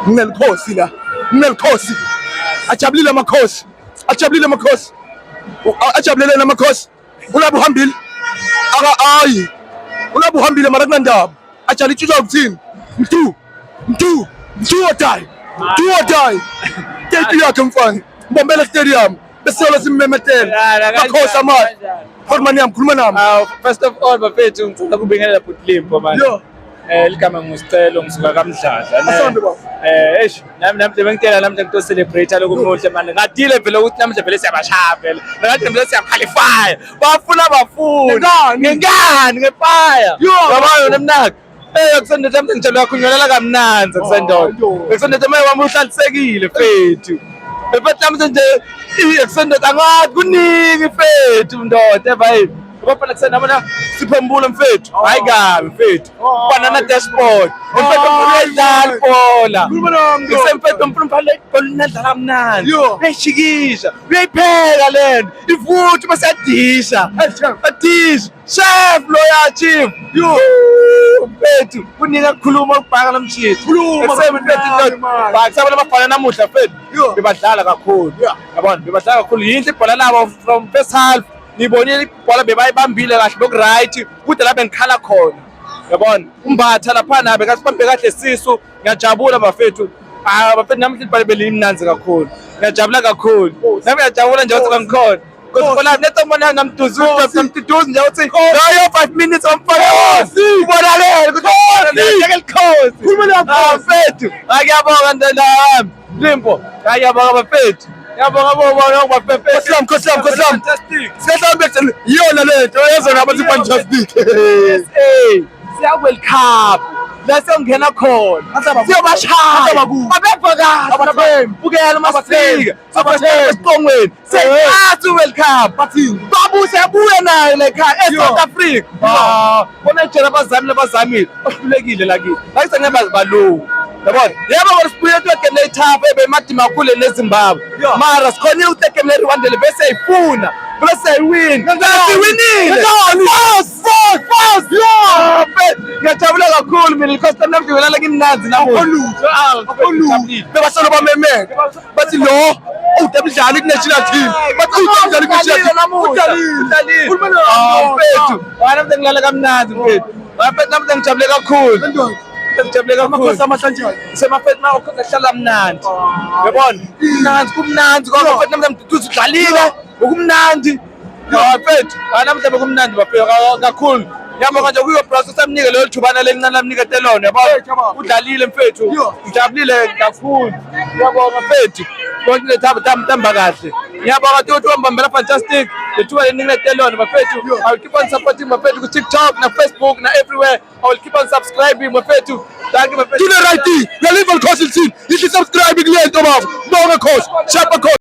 Nginelkhosi la, nginelkhosi. Ajabulile amakhosi, ajabulile amakhosi. Ajabulele namakhosi. Ulabe uhambile. Hayi. Ulabe uhambile mara kunandaba. Ajalitshwa ukuthini? Mtu or die. Do or die. Take yakhe mfana. Mbombela stadium. Bese lo simmemetela. Makhosi amanje. Khuluma nami, khuluma nami. First of all bafethu ngicela kubingelela Butlimpo manje. Yo. Ligama ngusicelo ngisuka kaMdladla. Asonde baba. Nami namhle bengitela namhle ngito celebrate lokho muhle manje. Ngadile vele ukuthi namhle vele siyabashaya vele. Ngathi vele siyaqualify. Bafuna. Ngengani ngefire. Yabo nemnaki. Kusonto namhle ngitshela yakhunywelela kamnanzi kusonto. Kusonto manje wami uhlalisekile fethu. Befethu namhle nje kusonto angathi kuningi fethu ndoda evayi. Bafana kusena bona siphembula mfethu hayi kabi mfethu banana dashboard mfethu uyadlala bola ngisemfethu mfumphale bola nadlala kamnandi uyashikisha uyayipheka lento ifuthi masiyadisha adisha chef loya chief mfethu kunika kukhuluma ukubhaka namshisi ngisemfethu bakusabona abafana namuhla mfethu bebadlala kakhulu yabona bebadlala kakhulu yinhle ibhola labo from first half ngibonile ibhola bebayibambile kahle bokuright kude la bengikhala khona yabona umbatha lapha nabe kasibambe kahle sisu ngiyajabula bafethu bafethu namhlanje ibhola belimnanzi kakhulu ngiyajabula kakhulu nami ngiyajabula nje ukuthi ngikhona kodwa letha mbona namduzu namduzu nje uthi yo 5 minutes omfaka ubonakele ukuthi ngekhosi khuluma lapha bafethu ngiyabonga ndela wami Limpo ngiyabonga bafethu yabonga boba bafethu Khosi lami. Sikahlambe iyona lento yezona abathi fantastic. Siya World Cup. La siyongena khona. Siyobashaya. Babebhaka. Bukela masifika. Siqongweni. Seyathi World Cup. Babuse yabuya nayo la ekhaya eSouth Africa. Bona nje abazamile ohlulekile la kithi. Ayisengeba balo. Yabona yebo ngosibuye twegame lethapha ebemadima kakhulu neZimbabwe mara sikhona utegame leRwanda bese ayifuna bese ayiwin winile fast ngiyajabula kakhulu mina icosta namdlala kimnanzi Bebasolo bamemele bathi lo udabudlala ku-national team. Bathi udabudlala ku-national team. Mfethu namdla ngilala kamnanzi mfethu bafethu namdla ngijabule kakhulu ngijabule kakhulu semafethu na ukuhlala mnandi yabona kumnandi ngoba mfethu namdla mduduza udlalile ukumnandi bafethu namdla bekumnandi bafethu kakhulu yabona nje kuyo process amnike lo thubana lencane lamnikete lona yabona udlalile mfethu ngijabulile kakhulu yabona mfethu konke lethamba kahle ngiyabonga ukuthi wambambela fantastic lethuba lenikete lona bafethu I will keep on supporting bafethu ku TikTok na Facebook na everywhere I will keep on subscribing bafethu thank you bafethu do the right thing. Your level coach team. You should subscribe to the end of Bonga coach. Chapa coach.